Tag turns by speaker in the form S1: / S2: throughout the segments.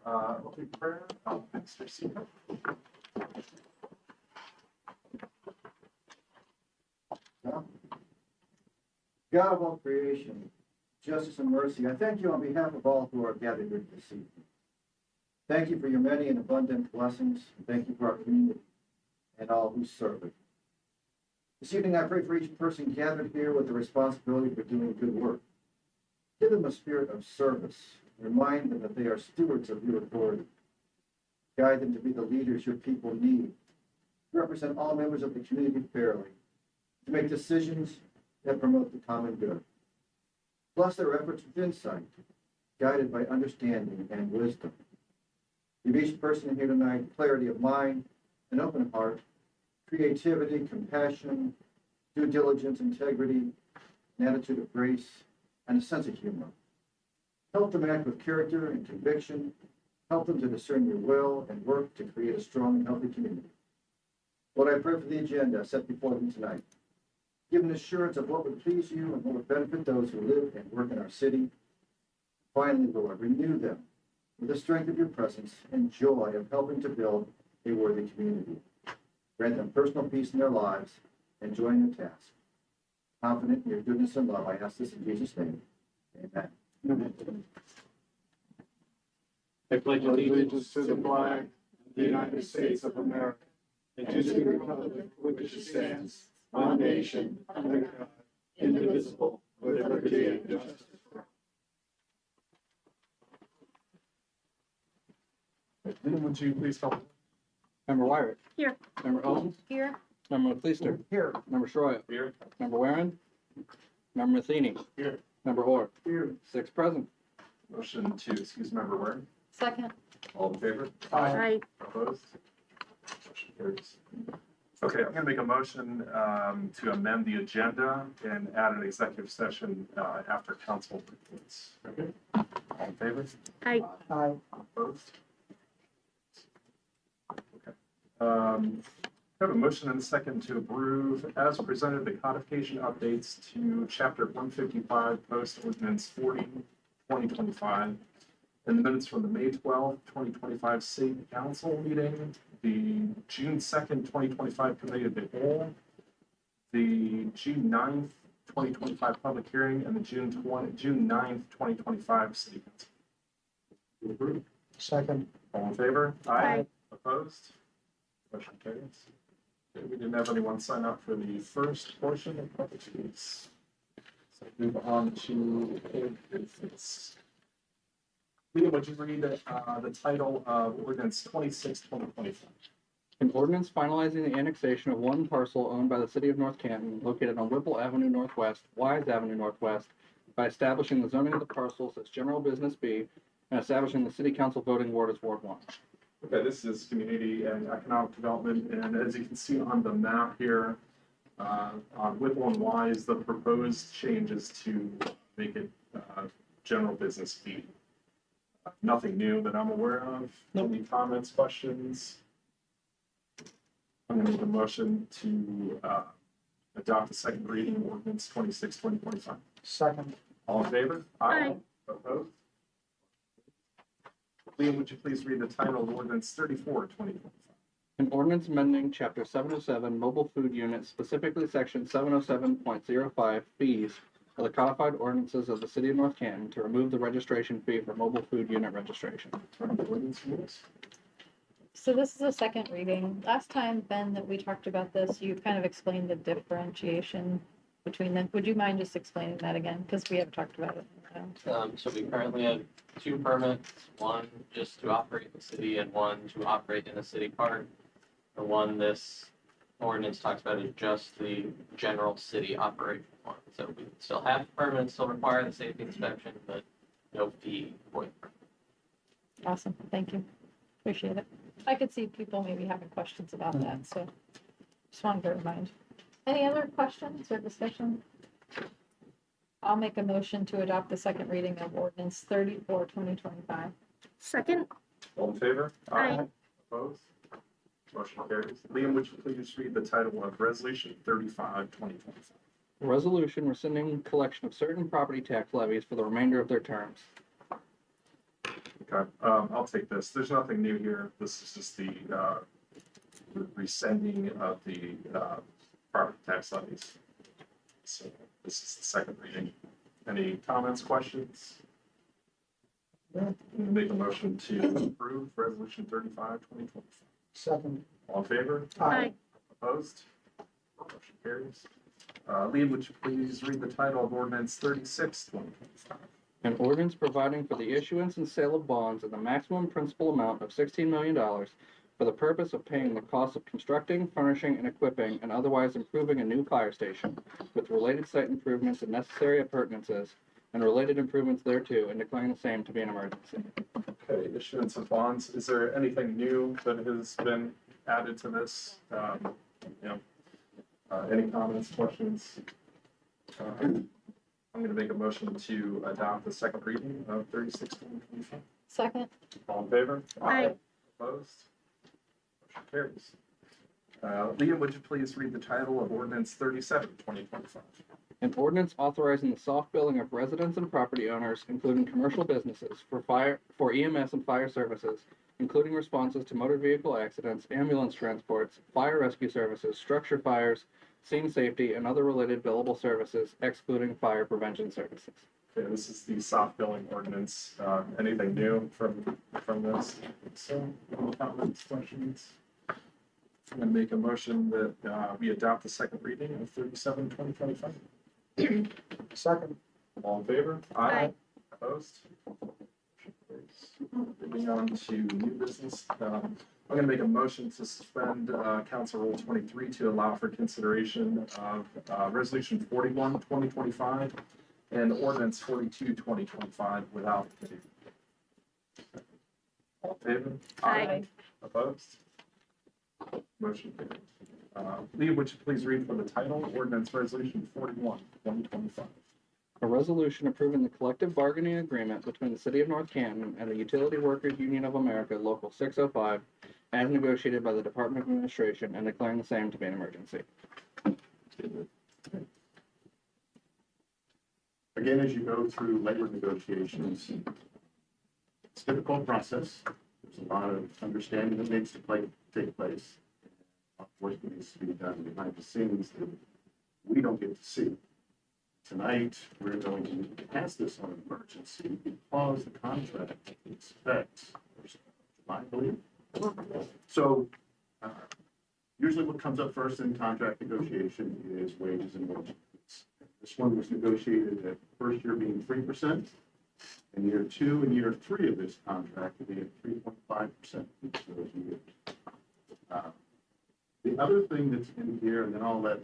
S1: Opening prayer, Mr. Seeger.
S2: God of all creation, justice and mercy, I thank you on behalf of all who are gathered here this evening. Thank you for your many and abundant blessings. Thank you for our community and all who serve it. This evening, I pray for each person gathered here with the responsibility for doing good work. Give them a spirit of service. Remind them that they are stewards of your authority. Guide them to be the leaders your people need. Represent all members of the community fairly. To make decisions that promote the common good. Bless their efforts with insight, guided by understanding and wisdom. Give each person here tonight clarity of mind, an open heart, creativity, compassion, due diligence, integrity, an attitude of grace, and a sense of humor. Help them act with character and conviction. Help them to discern your will and work to create a strong and healthy community. Lord, I pray for the agenda set before them tonight. Give an assurance of what would please you and what would benefit those who live and work in our city. Finally, Lord, renew them with the strength of your presence and joy of helping to build a worthy community. Grant them personal peace in their lives and joy in their task. Confident in your goodness and love, I ask this in Jesus' name. Amen.
S3: Amen.
S4: I pledge allegiance to the flag of the United States of America and to the republic for which it stands, one nation, under God, indivisible, with liberty and justice for all.
S1: Would you please call?
S3: Member Wyrick.
S5: Here.
S3: Member Owens.
S5: Here.
S3: Member Cleister.
S2: Here.
S3: Member Schroyer.
S1: Here.
S3: Member Warren. Member Matheny.
S1: Here.
S3: Member Orr.
S2: Here.
S3: 6 present.
S1: Motion to excuse member Warren.
S5: Second.
S1: All in favor?
S5: Aye.
S1: Opposed? Motion carries. Okay, I'm going to make a motion to amend the agenda and add an executive session after council reports. Okay. All in favor?
S5: Aye.
S2: Aye.
S1: Opposed? Okay. I have a motion and a second to approve as presented the codification updates to chapter 155 post ordinance 40, 2025. In the minutes from the May 12th, 2025 City Council meeting, the June 2nd, 2025 Committee of the Whole, the June 9th, 2025 public hearing, and the June 9th, 2025 City Council. Approved.
S2: Second.
S1: All in favor?
S5: Aye.
S1: Opposed? Motion carries. Okay, we didn't have anyone sign up for the first portion of public speaks. So move on to business. Liam, would you read the title of ordinance 26, 2025?
S3: An ordinance finalizing the annexation of one parcel owned by the city of North Canton located on Whipple Avenue Northwest, Wise Avenue Northwest, by establishing the zoning of the parcels as General Business B and establishing the City Council voting ward as Ward 1.
S1: Okay, this is community and economic development, and as you can see on the map here, on Whipple and Wise, the proposed changes to make it General Business B. Nothing new that I'm aware of. Any comments, questions? I'm going to make a motion to adopt the second reading of ordinance 26, 2025.
S2: Second.
S1: All in favor?
S5: Aye.
S1: Opposed? Liam, would you please read the title of ordinance 34, 2025?
S3: An ordinance amending Chapter 707 Mobile Food Units, specifically Section 707.05 fees of the codified ordinances of the City of North Canton to remove the registration fee for mobile food unit registration.
S1: Ordinance rules.
S5: So this is a second reading. Last time, Ben, that we talked about this, you kind of explained the differentiation between them. Would you mind just explaining that again? Because we haven't talked about it in a while.
S6: So we currently have 2 permits, one just to operate in the city and one to operate in a city park. The one this ordinance talks about is just the general city operation one. So we still have permits, still require the safety inspection, but no fee for the permit.
S5: Awesome. Thank you. Appreciate it. I could see people maybe having questions about that, so just wanted to remind. Any other questions or discussion? I'll make a motion to adopt the second reading of ordinance 34, 2025. Second.
S1: All in favor?
S5: Aye.
S1: Opposed? Motion carries. Liam, would you please read the title of resolution 35, 2025?
S3: A resolution rescinding collection of certain property tax levies for the remainder of their terms.
S1: Okay, I'll take this. There's nothing new here. This is just the rescinding of the property tax levies. So this is the second reading. Any comments, questions? Make a motion to approve resolution 35, 2025.
S4: Second.
S1: All in favor?
S5: Aye.
S1: Opposed? Motion carries. Liam, would you please read the title of ordinance 36, 2025?
S3: An ordinance providing for the issuance and sale of bonds in the maximum principal amount of $16 million for the purpose of paying the cost of constructing, furnishing, and equipping and otherwise improving a new fire station with related site improvements and necessary appurtenances and related improvements thereto, and declaring the same to be an emergency.
S1: Okay, issuance of bonds. Is there anything new that has been added to this? Any comments, questions? I'm going to make a motion to adopt the second reading of 36, 2025.
S5: Second.
S1: All in favor?
S5: Aye.
S1: Opposed? Motion carries. Liam, would you please read the title of ordinance 37, 2025?
S3: An ordinance authorizing the soft billing of residents and property owners, including commercial businesses, for EMS and fire services, including responses to motor vehicle accidents, ambulance transports, fire rescue services, structure fires, scene safety, and other related billable services, excluding fire prevention services.
S1: Okay, this is the soft billing ordinance. Anything new from this? So, any comments, questions? I'm going to make a motion that we adopt the second reading of 37, 2025.
S4: Second.
S1: All in favor?
S5: Aye.
S1: Opposed? Moving on to new business. I'm going to make a motion to suspend Council Rule 23 to allow for consideration of Resolution 41, 2025 and Ordinance 42, 2025 without committee. All in favor?
S5: Aye.
S1: Opposed? Motion carries. Liam, would you please read for the title, Ordinance Resolution 41, 2025?
S3: A resolution approving the collective bargaining agreement between the City of North Canton and the Utility Workers Union of America, Local 605, as negotiated by the Department of Administration, and declaring the same to be an emergency.
S7: Again, as you go through labor negotiations, it's a difficult process. There's a lot of understanding that needs to take place. A lot of work that needs to be done behind the scenes that we don't get to see. Tonight, we're going to pass this on emergency because the contract expects, I believe. So, usually what comes up first in contract negotiation is wages and wage increase. This one was negotiated at first year being 3%, and year 2 and year 3 of this contract will be at 3.5% each of those years. The other thing that's in here, and then I'll let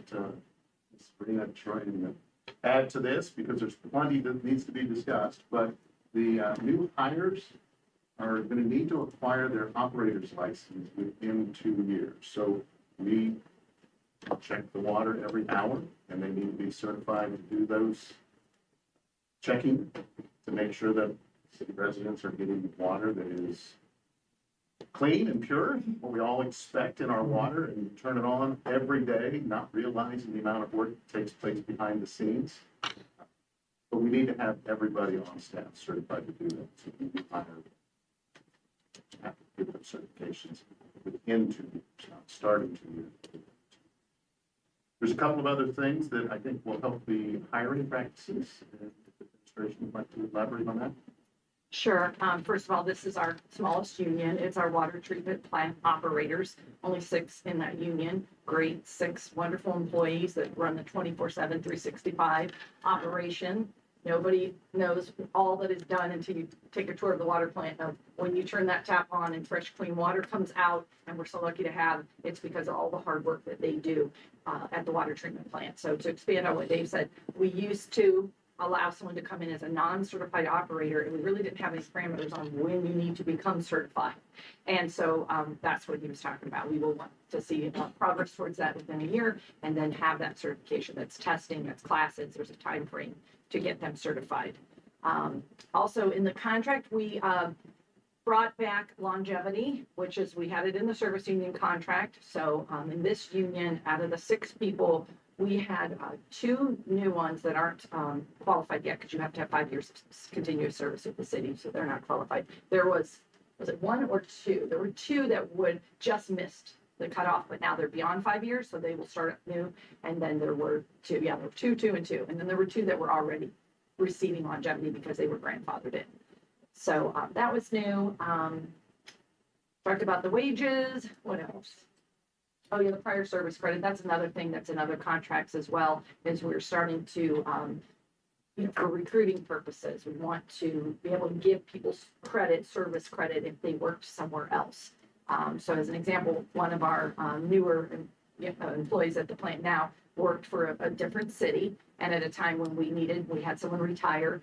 S7: Sabrina try and add to this because there's plenty that needs to be discussed, but the new hires are going to need to acquire their operator's license within 2 years. So we check the water every hour, and they need to be certified to do those checking to make sure that city residents are getting water that is clean and pure, what we all expect in our water, and turn it on every day, not realizing the amount of work that takes place behind the scenes. But we need to have everybody on staff certified to do that. So we have to give them certifications within 2 years, not starting 2 years. There's a couple of other things that I think will help the hiring practices. If the administration would like to elaborate on that.
S8: Sure. First of all, this is our smallest union. It's our water treatment plant operators. Only 6 in that union. Great 6 wonderful employees that run the 24/7, 365 operation. Nobody knows all that is done until you take a tour of the water plant. Of when you turn that tap on and fresh, clean water comes out, and we're so lucky to have, it's because of all the hard work that they do at the water treatment plant. So to expand on what Dave said, we used to allow someone to come in as a non-certified operator, and we really didn't have any parameters on when you need to become certified. And so that's what he was talking about. We will want to see progress towards that within a year, and then have that certification. That's testing, that's classes. There's a time frame to get them certified. Also in the contract, we brought back longevity, which is, we had it in the service union contract. So in this union, out of the 6 people we had two new ones that aren't qualified yet, because you have to have 5 years of continuous service with the city, so they're not qualified. There was it one or two? There were two that would just missed the cutoff, but now they're beyond 5 years, so they will start up new. And then there were two, there were two, and two. And then there were two that were already receiving longevity because they were grandfathered in. So that was new. Talked about the wages. What else? Oh yeah, the prior service credit. That's another thing that's in other contracts as well, is we're starting to, for recruiting purposes, we want to be able to give people service credit if they worked somewhere else. So as an example, one of our newer employees at the plant now worked for a different city, and at a time when we had someone retire.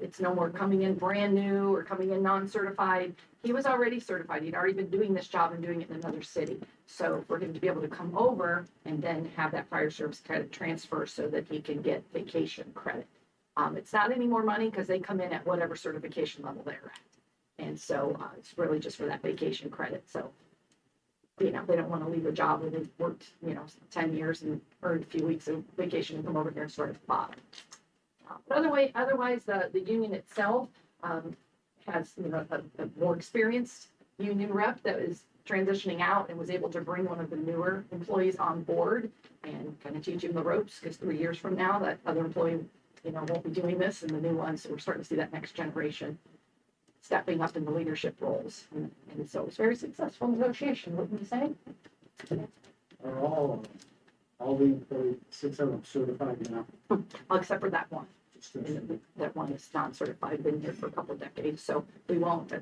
S8: It's no more coming in brand new or coming in non-certified. He was already certified. He'd already been doing this job and doing it in another city. So for him to be able to come over and then have that prior service credit transfer so that he can get vacation credit. It's not any more money because they come in at whatever certification level they're at. And so it's really just for that vacation credit. So, they don't want to leave a job where they've worked, 10 years and earned a few weeks of vacation and come over here and start at the bottom. But otherwise, the union itself has, a more experienced union rep that is transitioning out and was able to bring one of the newer employees on board and kind of teach him the ropes, because 3 years from now, that other employee, won't be doing this, and the new ones, so we're starting to see that next generation stepping up in the leadership roles. And so it's very successful negotiation, wouldn't you say?
S4: Are all the employees, 6 of them certified now?
S8: Except for that one. And that one is non-certified, been here for a couple of decades, so it won't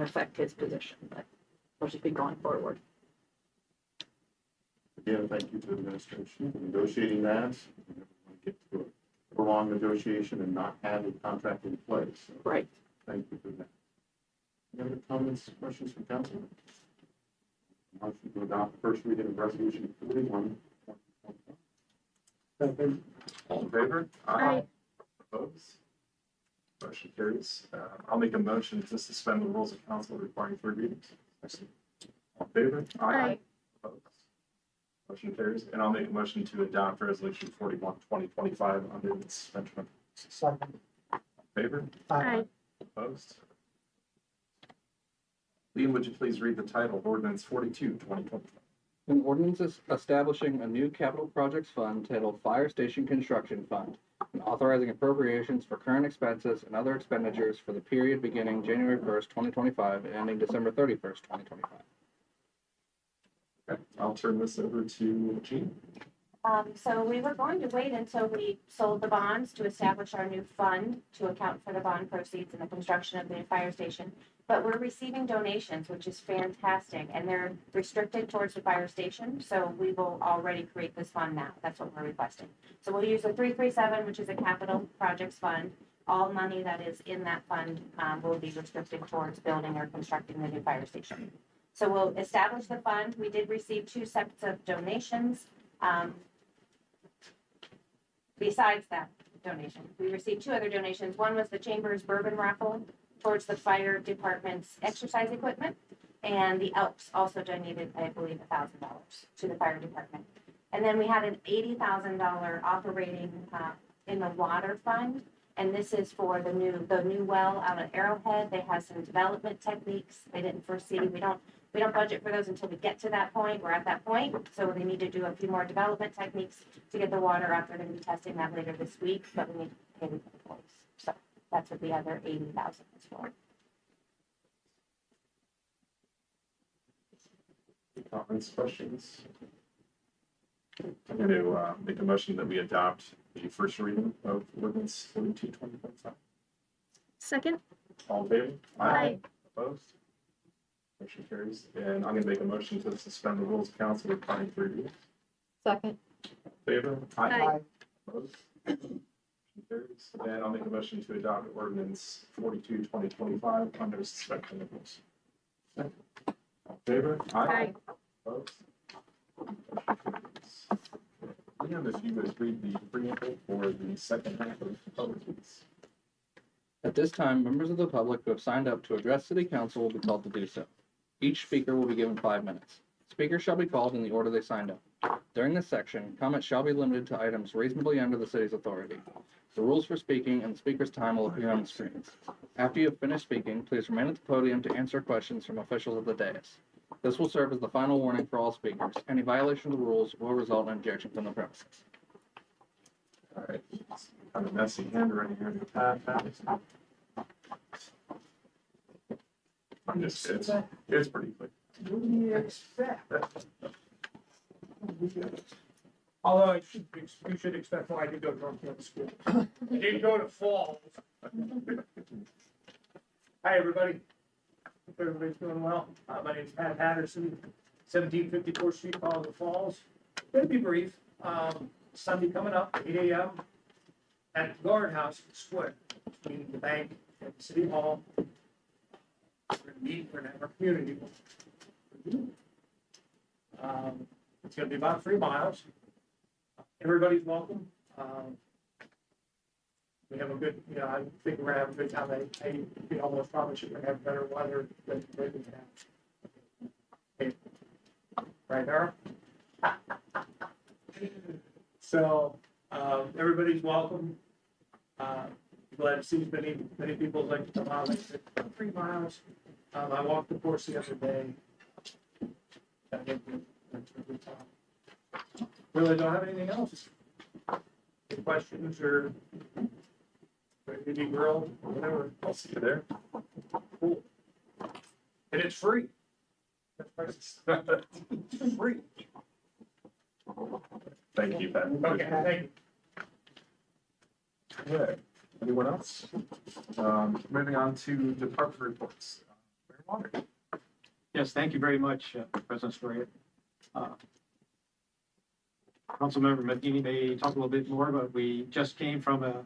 S8: affect his position, but we'll just be going forward.
S7: Again, thank you to the administration for negotiating that. We never want to get to a prolonged negotiation and not have a contract in place. So
S8: Right.
S7: thank you for that. Any other comments, questions from council? Motion to adopt first reading of resolution 41.
S4: Second.
S1: All in favor?
S5: Aye.
S1: Opposed? Motion carries. I'll make a motion to suspend the rules of council requiring 3 readings. All in favor?
S5: Aye.
S1: Opposed? Motion carries. And I'll make a motion to adopt resolution 41, 2025 under the suspension of.
S4: Second.
S1: All in favor?
S5: Aye.
S1: Opposed? Liam, would you please read the title of ordinance 42, 2025?
S3: An ordinance is establishing a new capital projects fund titled Fire Station Construction Fund and authorizing appropriations for current expenses and other expenditures for the period beginning January 1st, 2025 and ending December 31st, 2025.
S1: Okay, I'll turn this over to Jean.
S9: So we were going to wait until we sold the bonds to establish our new fund to account for the bond proceeds and the construction of the new fire station. But we're receiving donations, which is fantastic, and they're restricted towards the fire station. So we will already create this fund now. That's what we're requesting. So we'll use the 337, which is a capital projects fund. All money that is in that fund will be restricted towards building or constructing the new fire station. So we'll establish the fund. We did receive 2 sets of donations. Besides that donation, we received 2 other donations. One was the Chamber's Bourbon Raffle towards the fire department's exercise equipment, and the Elks also donated, I believe, $1,000 to the fire department. And then we had an $80,000 operating in the water fund, and this is for the new well out at Arrowhead. They have some development techniques they didn't foresee. We don't budget for those until we get to that point. We're at that point, so they need to do a few more development techniques to get the water out. They're going to be testing that later this week, but we need to pay the employees. So that's what the other $80,000 is for.
S1: Comments, questions? I'm going to make a motion that we adopt the first reading of ordinance 42, 2025.
S5: Second?
S1: All in favor?
S5: Aye.
S1: Opposed? Motion carries. And I'm going to make a motion to suspend the rules of council requiring 3 readings.
S5: Second?
S1: Favor?
S5: Aye.
S1: Opposed? Motion carries. And I'll make a motion to adopt ordinance 42, 2025 under suspension of rules. All in favor?
S5: Aye.
S1: Opposed? Motion carries. Liam, if you would read the preamble for the second half of the public speaks.
S3: At this time, members of the public who have signed up to address City Council will be called to do so. Each speaker will be given 5 minutes. Speakers shall be called in the order they signed up. During this section, comments shall be limited to items reasonably under the city's authority. The rules for speaking and the speaker's time will appear on the screens. After you have finished speaking, please remain at the podium to answer questions from officials of the dais. This will serve as the final warning for all speakers. Any violation of the rules will result in objection from the premises.
S1: All right. Kind of messy handwriting here. I'm just kidding. It's pretty quick.
S4: Although you should expect when I did go to Northfield School. I did go to Falls. Hi, everybody. Hope everybody's doing well. My name is Pat Patterson, 1754 Street, Colorado Falls. Gonna be brief. Sunday coming up, 8 a.m. at the guardhouse in the square between the bank and City Hall. We're gonna meet, we're gonna have our community. It's gonna be about 3 miles. Everybody's welcome. We have a good, I think we're gonna have a good time. I almost promise you we're gonna have better weather than we have. Okay. Right, Dara? So, everybody's welcome. Glad to see as many people like to come out. Like I said, about 3 miles. I walked the course the other day. I think that's a good time. Really don't have anything else. Any questions or ready to be grilled, whatever.
S1: I'll see you there.
S4: Cool. And it's free. It's free.
S1: Thank you, Pat.
S4: Okay, thank you.
S1: Okay. Anyone else? Moving on to department reports. Mayor Water.
S10: Yes, thank you very much, President Story. Councilmember Matheny may talk a little bit more, but we just came from a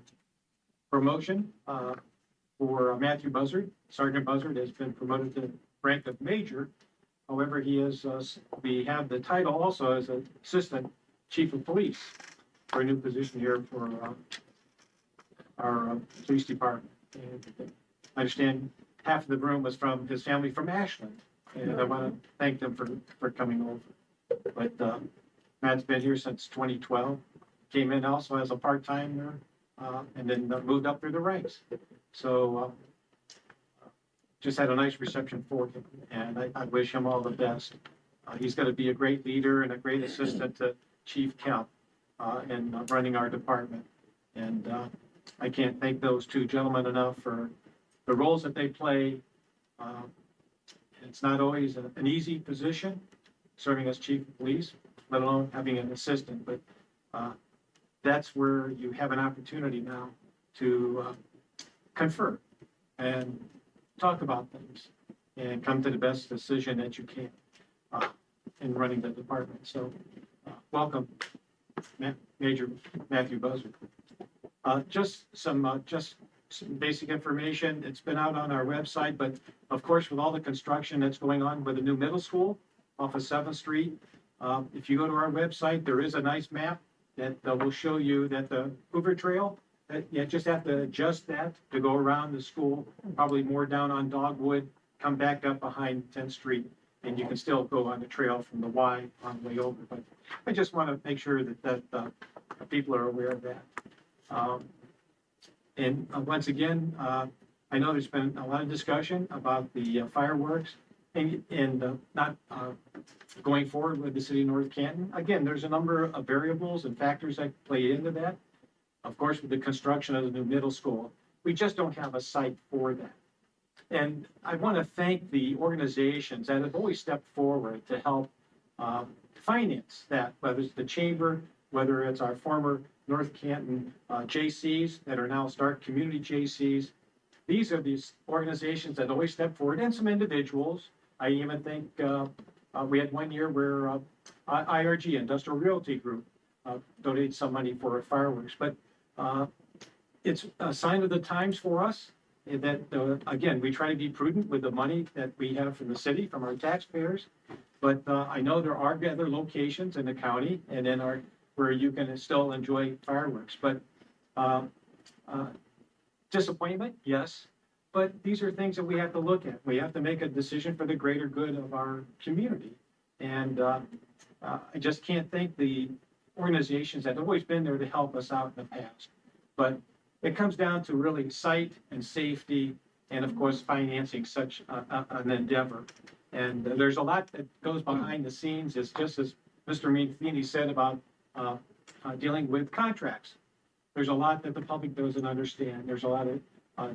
S10: promotion for Matthew Buzzard. Sergeant Buzzard has been promoted to rank of major. However, he is, we have the title also as Assistant Chief of Police for a new position here for our police department. And I understand half of the room was from his family from Ashland, and I want to thank them for coming over. But Matt's been here since 2012, came in also as a part-timer, and then moved up through the ranks. So just had a nice reception for him, and I wish him all the best. He's going to be a great leader and a great assistant to Chief Kemp in running our department. And I can't thank those two gentlemen enough for the roles that they play. It's not always an easy position, serving as chief of police, let alone having an assistant, but that's where you have an opportunity now to confer and talk about things and come to the best decision that you can in running the department. So welcome, Major Matthew Buzzard. Just some basic information. It's been out on our website, but of course, with all the construction that's going on with the new middle school off of 7th Street, if you go to our website, there is a nice map that will show you that the Hoover Trail, that you just have to adjust that to go around the school, probably more down on Dogwood, come back up behind 10th Street, and you can still go on the trail from the Y on the way over. But I just want to make sure that people are aware of that. And once again, I know there's been a lot of discussion about the fireworks and not going forward with the city of North Canton. Again, there's a number of variables and factors that play into that. Of course, with the construction of the new middle school, we just don't have a site for that. And I want to thank the organizations that have always stepped forward to help finance that, whether it's the chamber, whether it's our former North Canton JCs that are now Stark Community JCs. These are these organizations that always step forward, and some individuals. I even think we had one year where IRG, Industrial Realty Group, donated some money for fireworks. But it's a sign of the times for us that, again, we try to be prudent with the money that we have from the city, from our taxpayers. But I know there are other locations in the county and in our where you can still enjoy fireworks. But disappointment, yes. But these are things that we have to look at. We have to make a decision for the greater good of our community. And I just can't thank the organizations that have always been there to help us out in the past. But it comes down to really sight and safety and of course financing such an endeavor. And there's a lot that goes behind the scenes. It's just as Mr. Meany said about dealing with contracts. There's a lot that the public doesn't understand. There's a lot of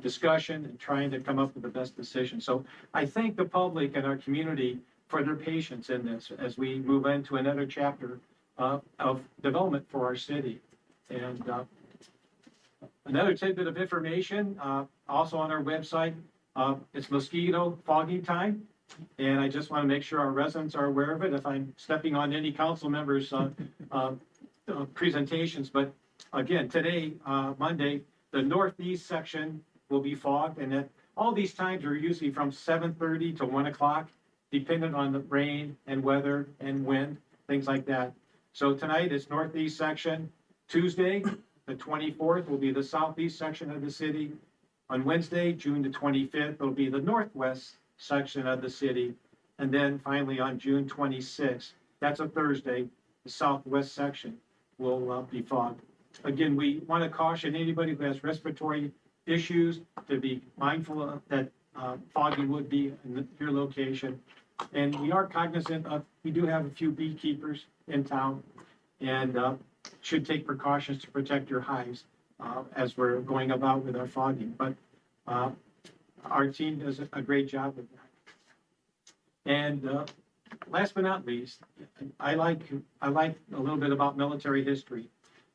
S10: discussion and trying to come up with the best decision. So I thank the public and our community for their patience in this as we move into another chapter of development for our city. And another tidbit of information, also on our website, it's mosquito fogging time. And I just want to make sure our residents are aware of it if I'm stepping on any council members' presentations. But again, today, Monday, the northeast section will be fogged, and that all these times are usually from 7:30 to 1 o'clock, dependent on the rain and weather and wind, things like that. So tonight is northeast section. Tuesday, the 24th, will be the southeast section of the city. On Wednesday, June the 25th, it'll be the northwest section of the city. And then finally on June 26th, that's a Thursday, the southwest section will be fogged. Again, we want to caution anybody who has respiratory issues to be mindful of that fogging would be in your location. And we are cognizant of, we do have a few beekeepers in town and should take precautions to protect your hives as we're going about with our fogging. But our team does a great job with that. And last but not least, I like a little bit about military history.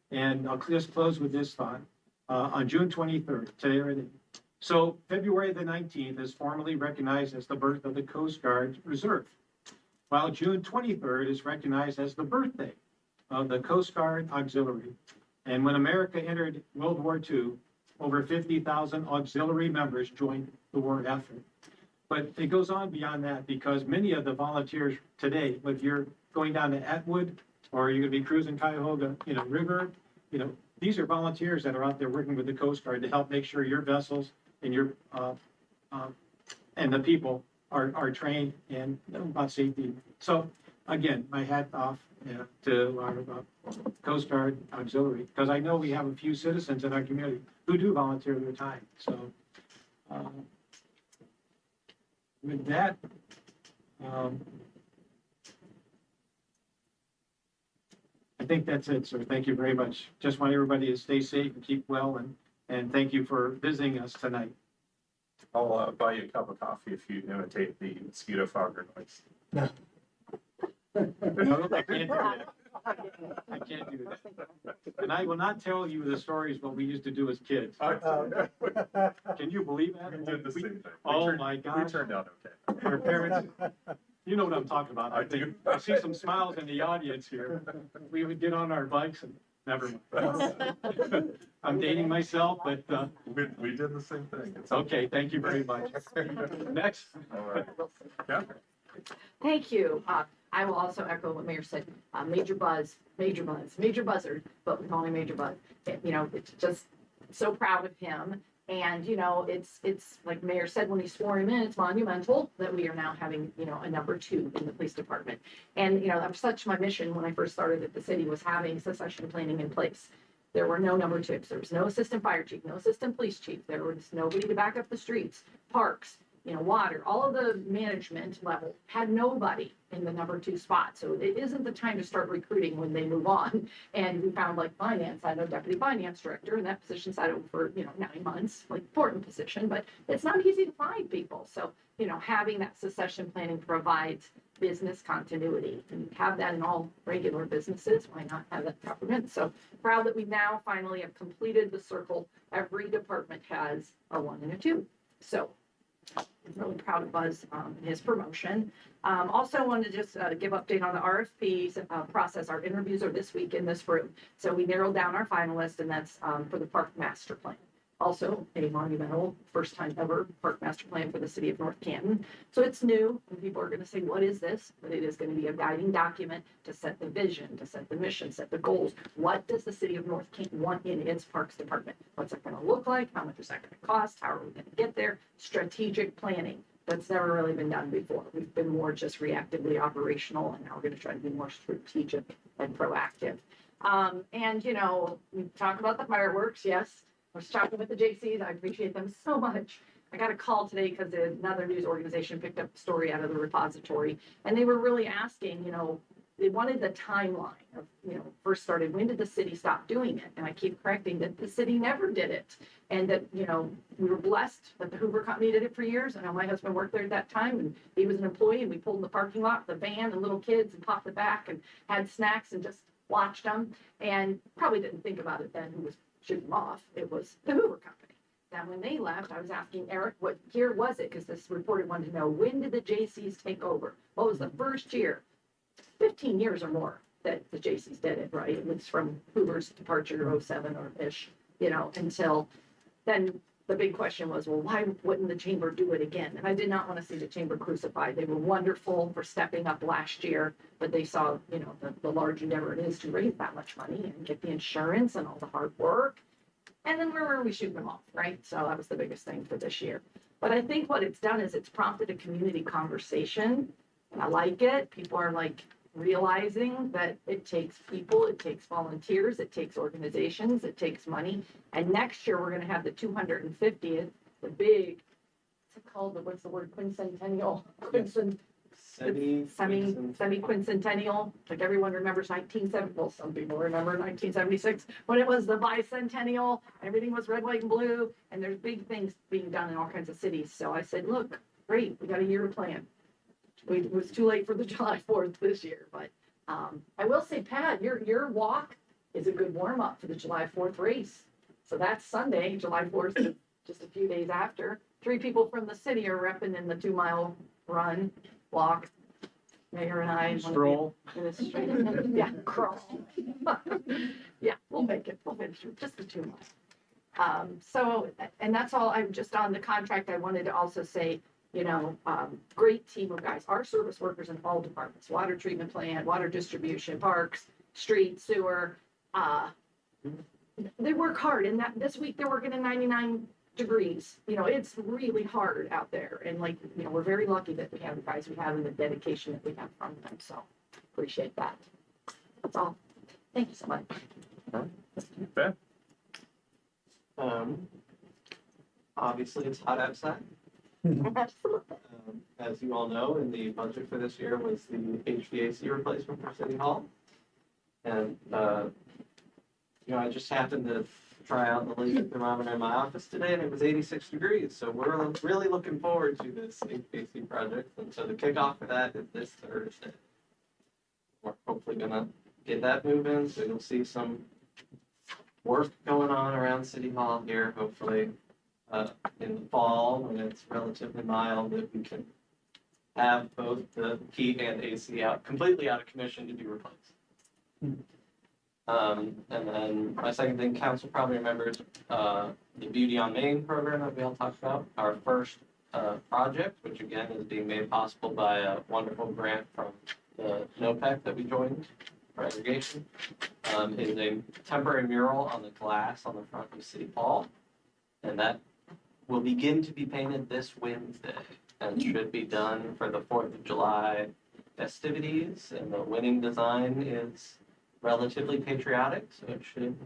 S10: And I'll just close with this thought. On June 23rd, today, so February the 19th is formally recognized as the birth of the Coast Guard Reserve, while June 23rd is recognized as the birthday of the Coast Guard Auxiliary. And when America entered World War II, over 50,000 auxiliary members joined the war effort. But it goes on beyond that because many of the volunteers today, if you're going down to Atwood or you're going to be cruising Cuyahoga, River, these are volunteers that are out there working with the Coast Guard to help make sure your vessels and your and the people are trained and about safety. So again, my hat off to our Coast Guard Auxiliary, because I know we have a few citizens in our community who do volunteer their time. So with that, I think that's it, sir. Thank you very much. Just want everybody to stay safe and keep well, and thank you for visiting us tonight.
S1: I'll buy you a cup of coffee if you imitate the mosquito fogger noise.
S10: No, I can't do that. I can't do that. And I will not tell you the stories what we used to do as kids. Can you believe that?
S1: We did the same thing.
S10: Oh my
S1: We
S10: gosh.
S1: turned out okay.
S10: Our parents, you know what I'm talking about.
S1: I do.
S10: I see some smiles in the audience here. We would get on our bikes and never mind. I'm dating myself, but
S1: We did the same thing. It's
S10: okay, thank you very much. Next.
S1: all right. Yeah.
S8: Thank you. I will also echo what Mayor said, major buzzard, but with only major buzz. It's just so proud of him. And, it's like Mayor said, when he swore him in, it's monumental that we are now having, a number 2 in the police department. And, that was such my mission when I first started at the city, was having succession planning in place. There were no number 2s. There was no assistant fire chief, no assistant police chief. There was nobody to back up the streets, parks, water, all of the management level had nobody in the number 2 spot. So it isn't the time to start recruiting when they move on. And we found finance, I know deputy finance director, and that position sat over for, 9 months, important position, but it's not easy to find people. So, having that succession planning provides business continuity, and have that in all regular businesses. Why not have that government? So proud that we now finally have completed the circle. Every department has a 1 and a 2. So I'm really proud of Buzz and his promotion. Also wanted to just give update on the RFPs process. Our interviews are this week in this room. So we narrowed down our finalists, and that's for the park master plan. Also a monumental, first time ever park master plan for the city of North Canton. So it's new, and people are going to say, what is this? But it is going to be a guiding document to set the vision, to set the mission, set the goals. What does the city of North Canton want in its parks department? What's it going to look like? How much is that going to cost? How are we going to get there? Strategic planning. That's never really been done before. We've been more just reactively operational, and now we're gonna try to be more strategic and proactive. And you know, we talk about the fireworks, yes. I was talking with the JCs, I appreciate them so much. I got a call today because another news organization picked up a story out of the repository, and they were really asking, you know, they wanted the timeline of, you know, first started, when did the city stop doing it? And I keep correcting that the city never did it. And that, you know, we were blessed that the Hoover Company did it for years. I know my husband worked there at that time, and he was an employee, and we pulled in the parking lot, the van and little kids, and popped the back and had snacks and just watched them. And probably didn't think about it then who was shooting them off. It was the Hoover Company. Now, when they left, I was asking Eric, what year was it? Because this reporter wanted to know, when did the JCs take over? What was the first year? 15 years or more that the JCs did it, right? It was from Hoover's departure, 07 or ish, you know, until then. The big question was, well, why wouldn't the chamber do it again? And I did not want to see the chamber crucified. They were wonderful for stepping up last year, but they saw, you know, the large endeavor it is to raise that much money and get the insurance and all the hard work. And then where were we shooting them off, right? So that was the biggest thing for this year. But I think what it's done is it's prompted a community conversation, and I like it. People are like realizing that it takes people, it takes volunteers, it takes organizations, it takes money. And next year we're going to have the 250th, the big, what's it called? What's the word? Quincentennial. Semi-quincentennial, like everyone remembers 1970, well, some people remember 1976, when it was the bicentennial, everything was red, white, and blue, and there's big things being done in all kinds of cities. So I said, look, great, we got a year to plan. It was too late for the July 4th this year, but I will say, Pat, your walk is a good warm-up for the July 4th race. So that's Sunday, July 4th, just a few days after. 3 people from the city are repping in the 2-mile run. Walk, Mayor and I.
S10: Stroll.
S8: Yeah, crawl. Yeah, we'll make it. We'll finish it. Just the 2 miles. So, and that's all. I'm just on the contract. I wanted to also say, you know, great team of guys. Our service workers in all departments: water treatment plant, water distribution, parks, street, sewer. They work hard, and that this week they're working in 99 degrees. You know, it's really hard out there. And like, you know, we're very lucky that we have the guys we have and the dedication that we have from them. So appreciate that. That's all. Thank you so much.
S1: Ben?
S6: Obviously it's hot outside. As you all know, in the budget for this year was the HVAC replacement for City Hall. And, you know, I just happened to try out the laser thermometer in my office today, and it was 86 degrees. So we're really looking forward to this HVAC project. And so the kickoff for that is this Thursday. We're hopefully gonna get that moving, so you'll see some work going on around City Hall here, hopefully in the fall when it's relatively mild, that we can have both the heat and AC completely out of commission to be replaced. And then my second thing, council probably remembers the Beauty on Main program that we all talked about. Our first project, which again is being made possible by a wonderful grant from the NOPEC that we joined for aggregation, is a temporary mural on the glass on the front of City Hall. And that will begin to be painted this Wednesday and should be done for the 4th of July festivities. And the winning design is relatively patriotic, so it should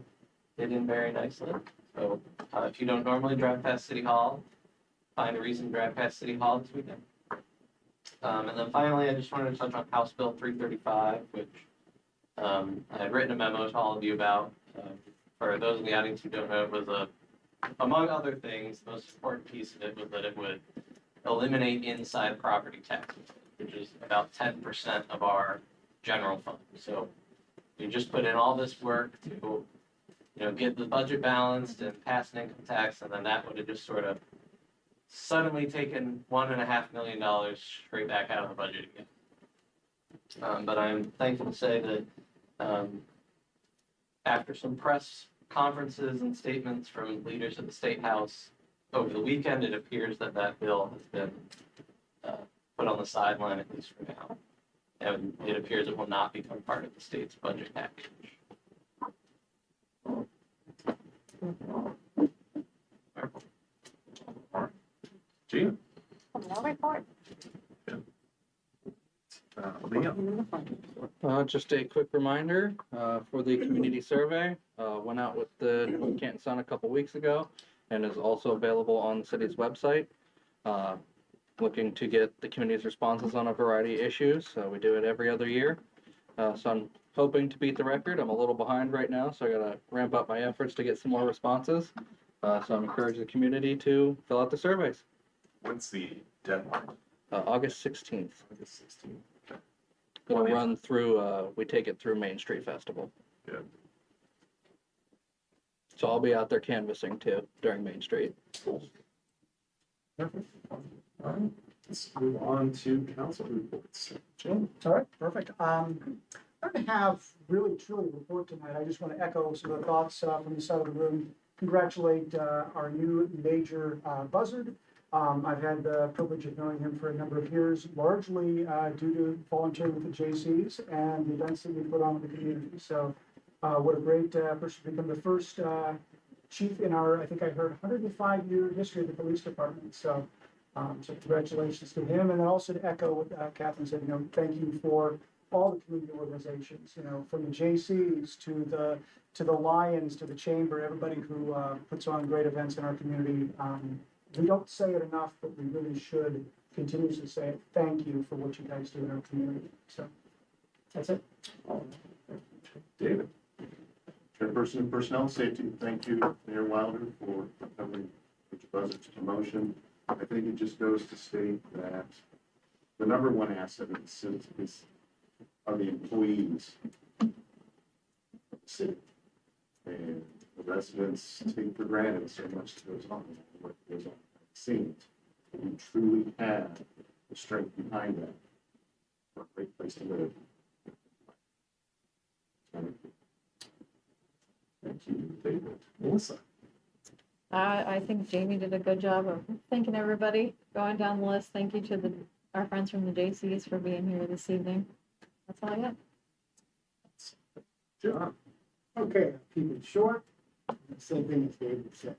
S6: fit in very nicely. So if you don't normally drive past City Hall, find a reason to drive past City Hall this weekend. And then finally, I just wanted to touch on House Bill 335, which I had written a memo to all of you about. For those in the audience who don't know, it was among other things, the most important piece of it was that it would eliminate inside property taxes, which is about 10% of our general fund. So you just put in all this work to, you know, get the budget balanced and pass an income tax, and then that would have just sort of suddenly taken $1.5 million straight back out of the budget again. But I'm thankful to say that after some press conferences and statements from leaders at the State House over the weekend, it appears that that bill has been put on the sideline, at least for now. And it appears it will not become part of the state's budget package.
S1: Gina?
S9: No report.
S1: Liam?
S3: Just a quick reminder, for the community survey, went out with the Canton Sun a couple weeks ago and is also available on the city's website. Looking to get the community's responses on a variety of issues. We do it every other year. So I'm hoping to beat the record. I'm a little behind right now, so I gotta ramp up my efforts to get some more responses. So I'm encouraging the community to fill out the surveys.
S1: When's the deadline?
S3: August 16th.
S1: August 16th. Okay.
S3: It'll run through, we take it through Main Street Festival.
S1: Good.
S3: So I'll be out there canvassing too during Main Street.
S1: Perfect. All right, let's move on to council reports. Jim?
S11: All right, perfect. I don't have really truly a report tonight. I just want to echo some of the thoughts from the side of the room. Congratulate our new major buzzard. I've had the privilege of knowing him for a number of years, largely due to volunteering with the JCs and the events that we put on in the community. So what a great person to become the first chief in our, I think I heard, 105-year history of the police department. So congratulations to him, and then also to echo what Catherine said. Thank you for all the community organizations. From the JCs to the Lions to the Chamber, everybody who puts on great events in our community. We don't say it enough, but we really should continuously say it. Thank you for what you guys do in our community. So that's it.
S7: David? Chairperson of Personnel Safety, thank you, Mayor Wilder, for covering Mr. Buzzard's promotion. I think it just goes to state that the number one asset of the city are the employees of the city. And the residents take for granted so much that goes on, what goes on behind the scenes. We truly have the strength behind that for a great place to live. Thank you, David. Melissa?
S5: I think Jamie did a good job of thanking everybody, going down the list. Thank you to our friends from the JCs for being here this evening. That's all I got.
S1: John?
S11: Okay, I'll keep it short. Same thing as David said.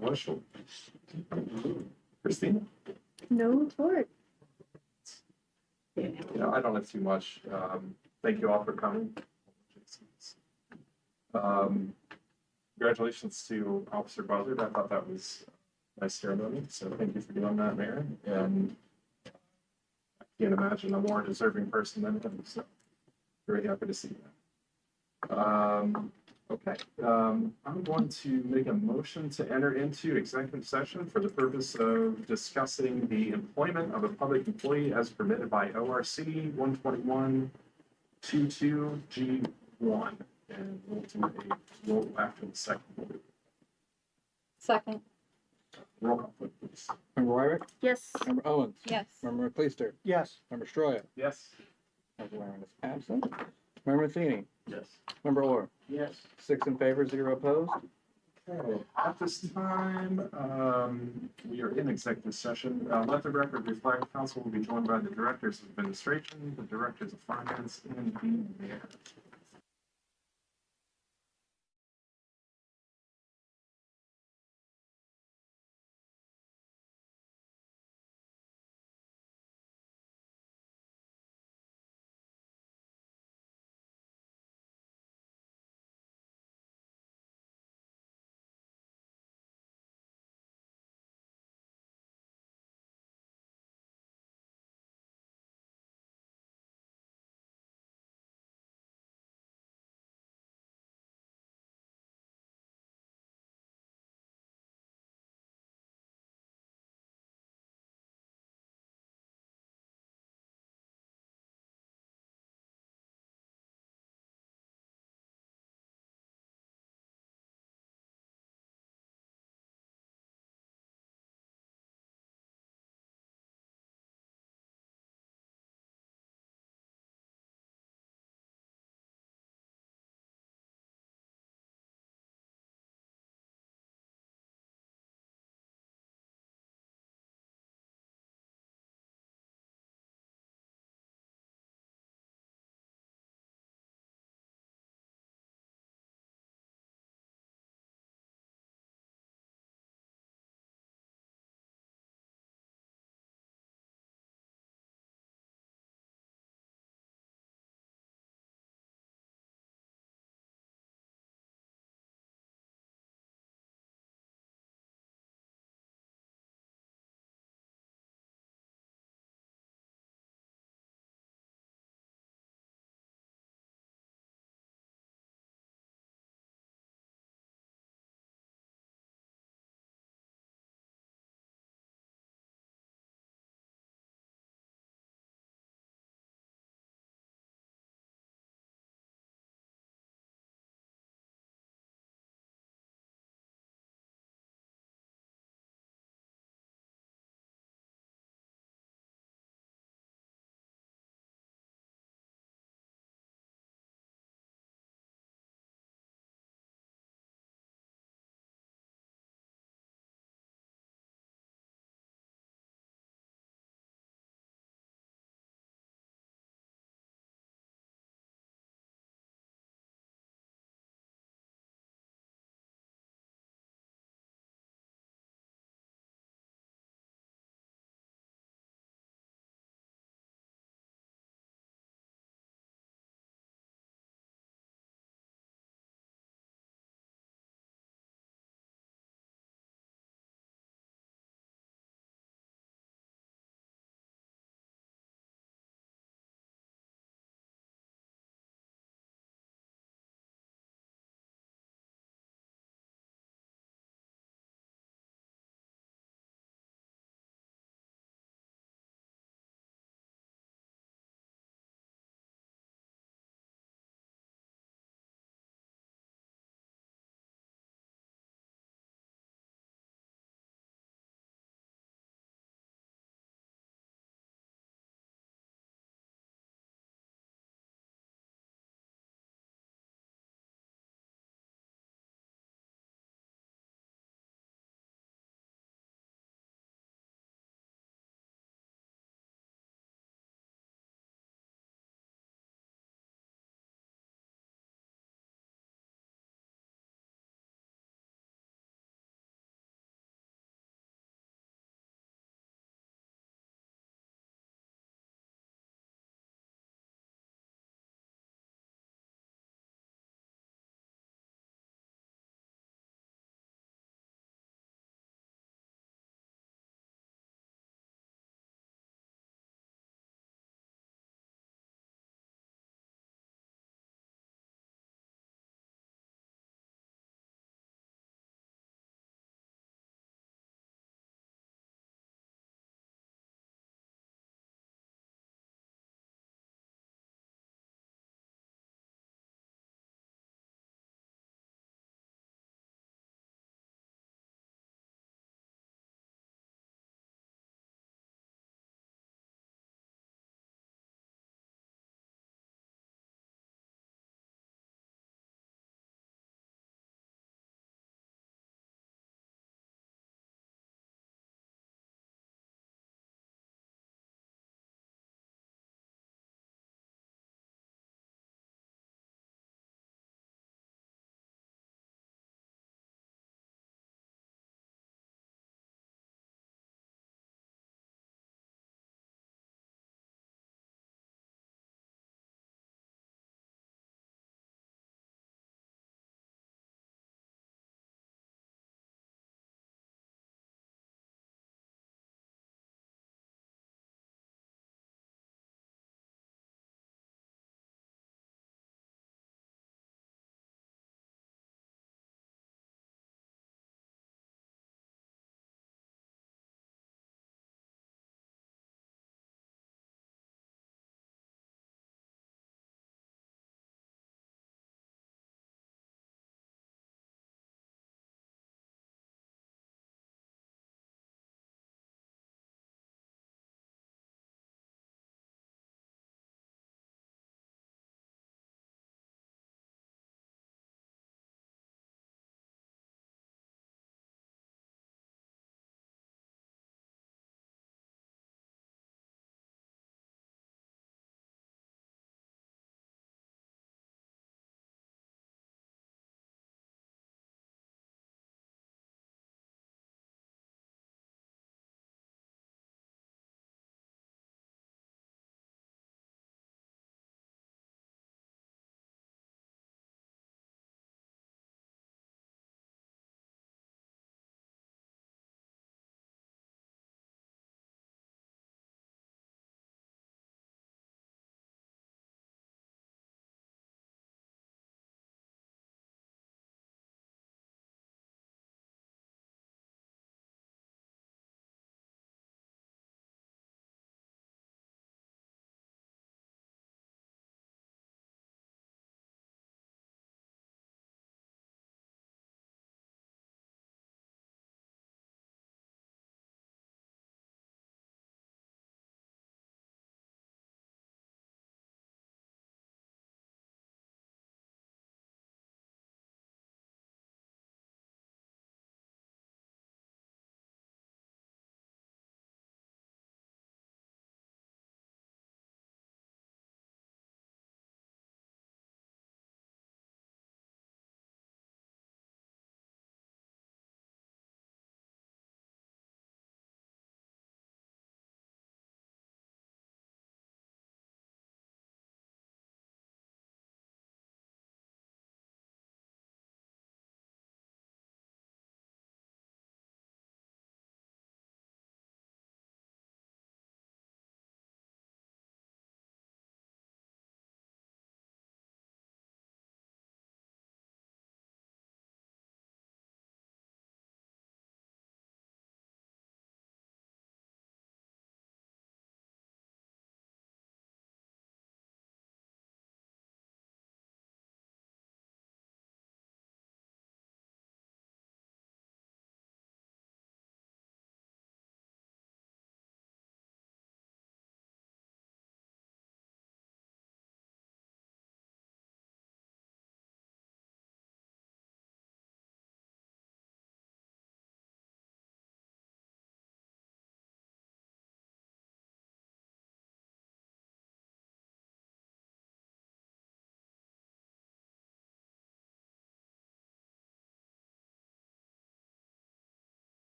S1: Marshall? Christina?
S5: No report.
S1: I don't have too much. Thank you all for coming. Congratulations to Officer Buzzard. I thought that was a nice ceremony, so thank you for doing that, Mayor. And I can't imagine a more deserving person than him, so very happy to see that. Okay, I'm going to make a motion to enter into executive session for the purpose of discussing the employment of a public employee as permitted by ORC 121-22G1. And we'll do a roll after the second.
S5: Second.
S1: Roll call, please.
S3: Member Wyrick?
S5: Yes.
S3: Member Owens?
S5: Yes.
S3: Member McLeister?
S11: Yes.
S3: Member Stroya?
S1: Yes.
S3: Member Wyrick is absent. Member Matheny?
S7: Yes.
S3: Member Orr?
S11: Yes.
S3: 6 in favor, 0 opposed.
S1: Okay, at this time, we are in executive session. Let the record reflect, council will be joined by the directors of administration, the directors of finance, and the mayor.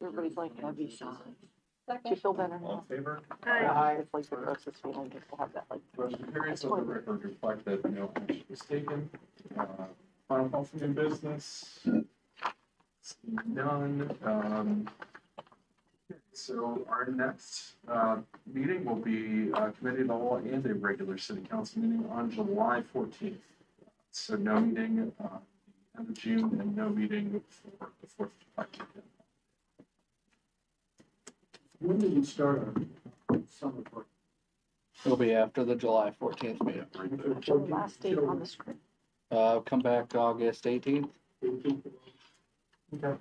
S12: Everybody's like heavy sighs. Do you
S5: Second.
S12: feel better
S1: All
S12: now?
S1: in favor?
S12: It's like the grossest feeling, just to have that like.
S1: Motion carries. Let the record reflect that no action was taken. Final call for new business. Seeing none. So our next meeting will be committee of the whole and a regular city council meeting on July 14th. So no meeting end of June and no meeting for the 4th of July weekend.
S2: When did you start our summer break?
S3: It'll be after the July 14th meeting.
S12: The last date on the script.
S3: Come back August 18th.
S1: Okay.